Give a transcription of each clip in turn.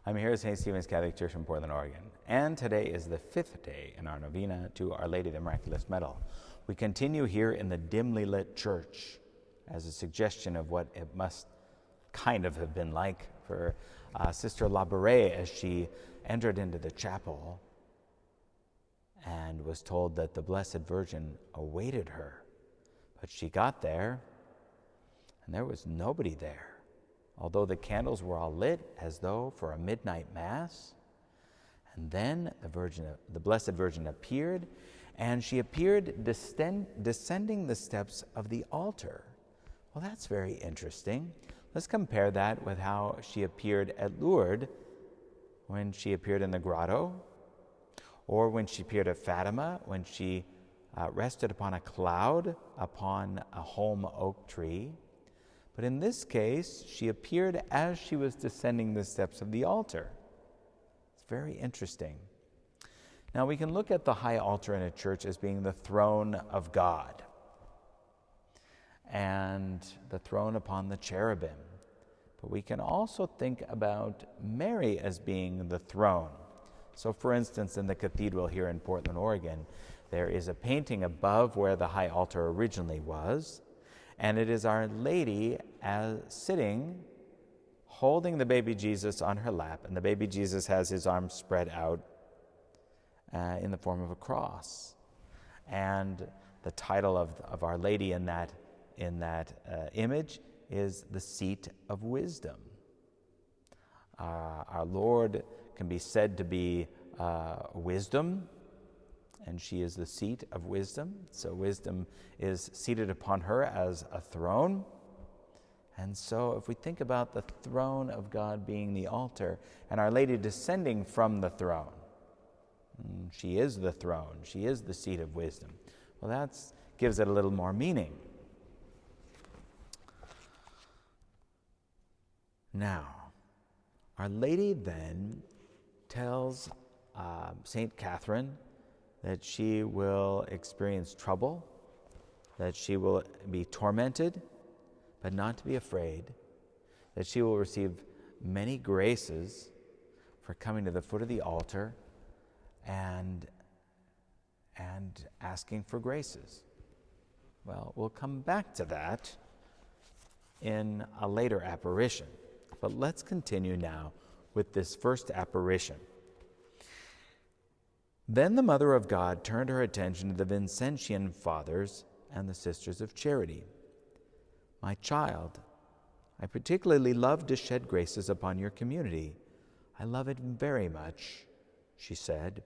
I'm here at St. Stephen's Catholic Church in Portland, Oregon, and today is the 5th day in our novena to Our Lady of the Miraculous Medal. We continue here in the dimly lit church as a suggestion of what it must kind of have been like for Sister Labouré as she entered into the chapel and was told that the Blessed Virgin awaited her. But she got there, and there was nobody there. Although the candles were all lit as though for a midnight mass. And then the Blessed Virgin appeared, and she appeared descending the steps of the altar. Well, that's very interesting. Let's compare that with how she appeared at Lourdes when she appeared in the grotto, or when she appeared at Fatima, when she rested upon a cloud upon a holm oak tree. But in this case, she appeared as she was descending the steps of the altar. It's very interesting. Now, we can look at the high altar in a church as being the throne of God and the throne upon the cherubim. But we can also think about Mary as being the throne. So, for instance, in the cathedral here in Portland, Oregon, there is a painting above where the high altar originally was, and it is Our Lady sitting, holding the baby Jesus on her lap, and the baby Jesus has his arms spread out in the form of a cross. And the title of Our Lady in that image is the Seat of Wisdom. Our Lord can be said to be wisdom, and she is the seat of wisdom. So wisdom is seated upon her as a throne. And so if we think about the throne of God being the altar and Our Lady descending from the throne, she is the throne, she is the seat of wisdom. Well, that gives it a little more meaning. Now, Our Lady then tells St. Catherine that she will experience trouble, that she will be tormented, but not to be afraid, that she will receive many graces for coming to the foot of the altar and asking for graces. Well, we'll come back to that in a later apparition, but let's continue now with this first apparition. Then the Mother of God turned her attention to the Vincentian Fathers and the Sisters of Charity. "My child, I particularly love to shed graces upon your community. I love it very much," she said.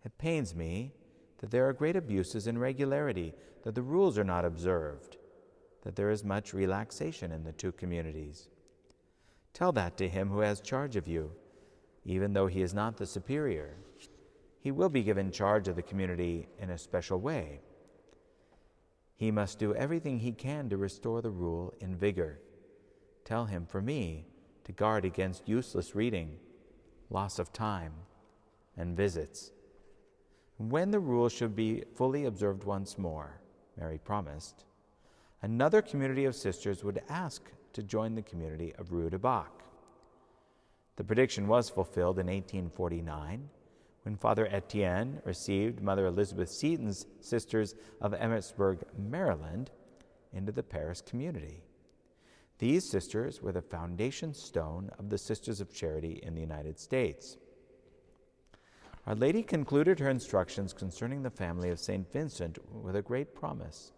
"It pains me that there are great abuses in regularity, that the rules are not observed, that there is much relaxation in the two communities. Tell that to him who has charge of you, even though he is not the superior. He will be given charge of the community in a special way. He must do everything he can to restore the rule in vigor. Tell him, for me, to guard against useless reading, loss of time, and visits. When the rule should be fully observed once more," Mary promised, "another community of sisters would ask to join the community of Rue de Bac." The prediction was fulfilled in 1849, when Father Etienne received Mother Elizabeth Seton's Sisters of Emmitsburg, Maryland, into the Paris community. These sisters were the foundation stone of the Sisters of Charity in the United States. Our Lady concluded her instructions concerning the family of St. Vincent with a great promise.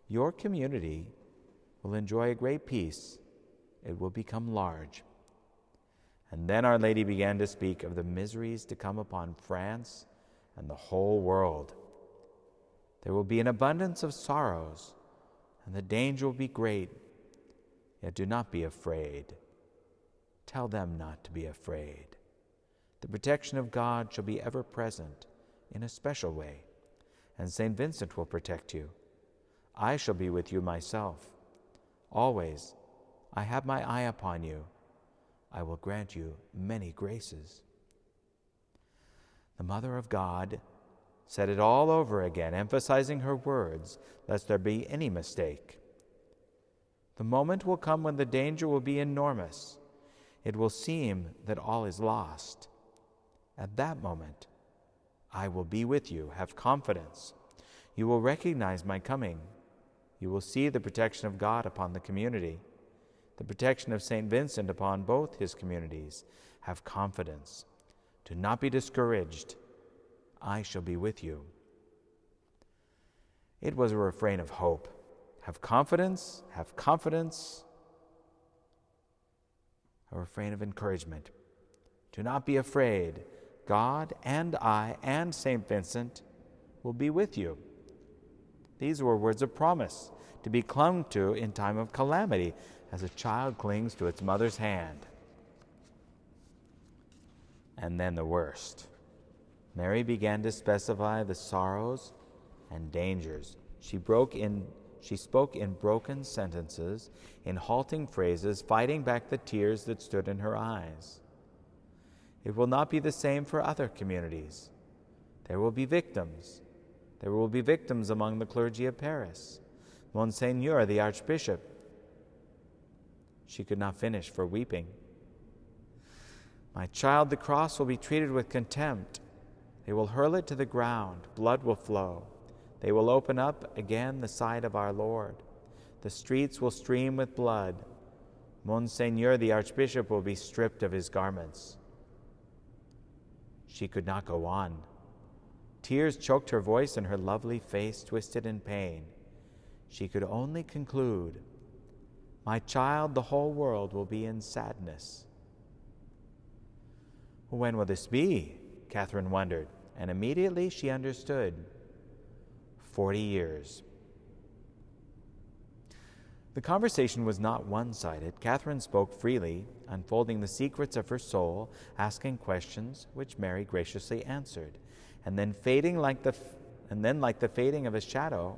"Your community will enjoy a great peace. It will become large." And then Our Lady began to speak of the miseries to come upon France and the whole world. "There will be an abundance of sorrows, and the danger will be great. Yet do not be afraid. Tell them not to be afraid. The protection of God shall be ever present in a special way, and St. Vincent will protect you. I shall be with you myself. Always, I have my eye upon you. I will grant you many graces." The Mother of God said it all over again, emphasizing her words, lest there be any mistake. "The moment will come when the danger will be enormous. It will seem that all is lost. At that moment, I will be with you. Have confidence. You will recognize my coming. You will see the protection of God upon the community, the protection of St. Vincent upon both his communities. Have confidence. Do not be discouraged. I shall be with you. It was a refrain of hope. Have confidence, have confidence. A refrain of encouragement. Do not be afraid. God and I and St. Vincent will be with you. These were words of promise to be clung to in time of calamity, as a child clings to its mother's hand. And then the worst. Mary began to specify the sorrows and dangers. She spoke in broken sentences, in halting phrases, fighting back the tears that stood in her eyes. It will not be the same for other communities. There will be victims. There will be victims among the clergy of Paris. Monseigneur, the Archbishop. She could not finish for weeping. My child, the cross will be treated with contempt. They will hurl it to the ground. Blood will flow. They will open up again the side of our Lord. The streets will stream with blood. Monseigneur, the Archbishop, will be stripped of his garments. She could not go on. Tears choked her voice and her lovely face twisted in pain. She could only conclude, my child, the whole world will be in sadness. When will this be? Catherine wondered, and immediately she understood. 40 years. The conversation was not one-sided. Catherine spoke freely, unfolding the secrets of her soul, asking questions which Mary graciously answered, and then like the fading of a shadow,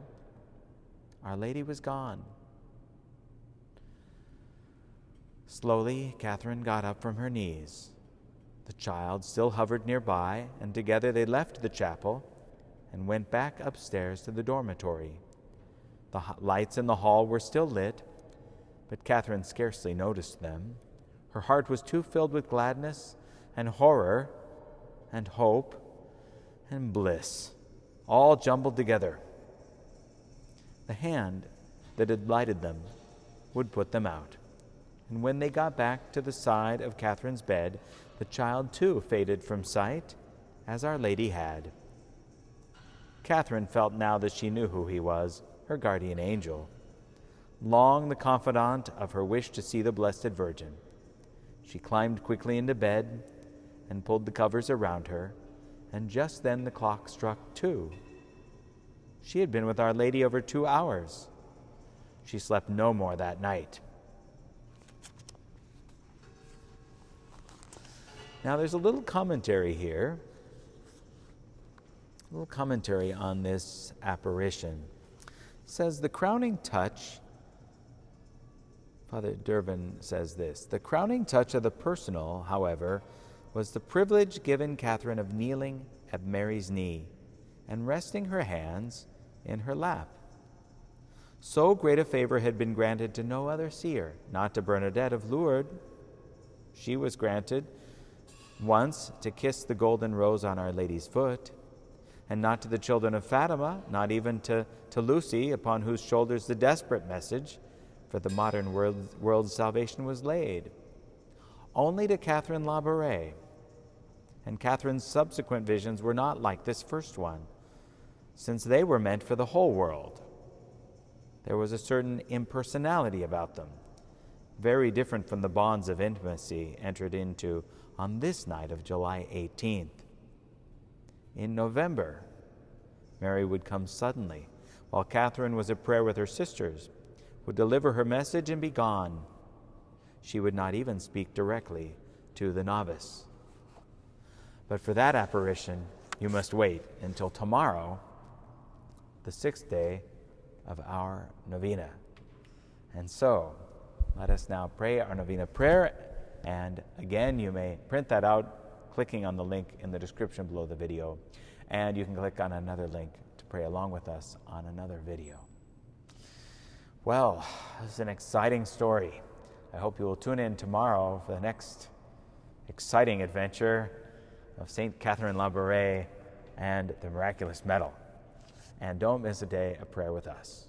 Our Lady was gone. Slowly, Catherine got up from her knees. The child still hovered nearby, and together they left the chapel and went back upstairs to the dormitory. The lights in the hall were still lit, but Catherine scarcely noticed them. Her heart was too filled with gladness and horror and hope and bliss, all jumbled together. The hand that had lighted them would put them out. And when they got back to the side of Catherine's bed, the child too faded from sight, as Our Lady had. Catherine felt now that she knew who he was, her guardian angel, long the confidant of her wish to see the Blessed Virgin. She climbed quickly into bed and pulled the covers around her, and just then the clock struck 2. She had been with Our Lady over 2 hours. She slept no more that night. Now there's a little commentary here, a little commentary on this apparition. It says, the crowning touch, Father Dirvin says this, the crowning touch of the personal, however, was the privilege given Catherine of kneeling at Mary's knee and resting her hands in her lap. So great a favor had been granted to no other seer, not to Bernadette of Lourdes. She was granted once to kiss the golden rose on Our Lady's foot, and not to the children of Fatima, not even to Lucy, upon whose shoulders the desperate message for the modern world's salvation was laid. Only to Catherine Labouré, and Catherine's subsequent visions were not like this first one, since they were meant for the whole world. There was a certain impersonality about them, very different from the bonds of intimacy entered into on this night of July 18th. In November, Mary would come suddenly, while Catherine was at prayer with her sisters, would deliver her message and be gone. She would not even speak directly to the novice. But for that apparition, you must wait until tomorrow, the 6th day of our novena. And so, let us now pray our novena prayer. And again, you may print that out clicking on the link in the description below the video. And you can click on another link to pray along with us on another video. Well, this is an exciting story. I hope you will tune in tomorrow for the next exciting adventure of St. Catherine Labouré and the Miraculous Medal. And don't miss a day of prayer with us.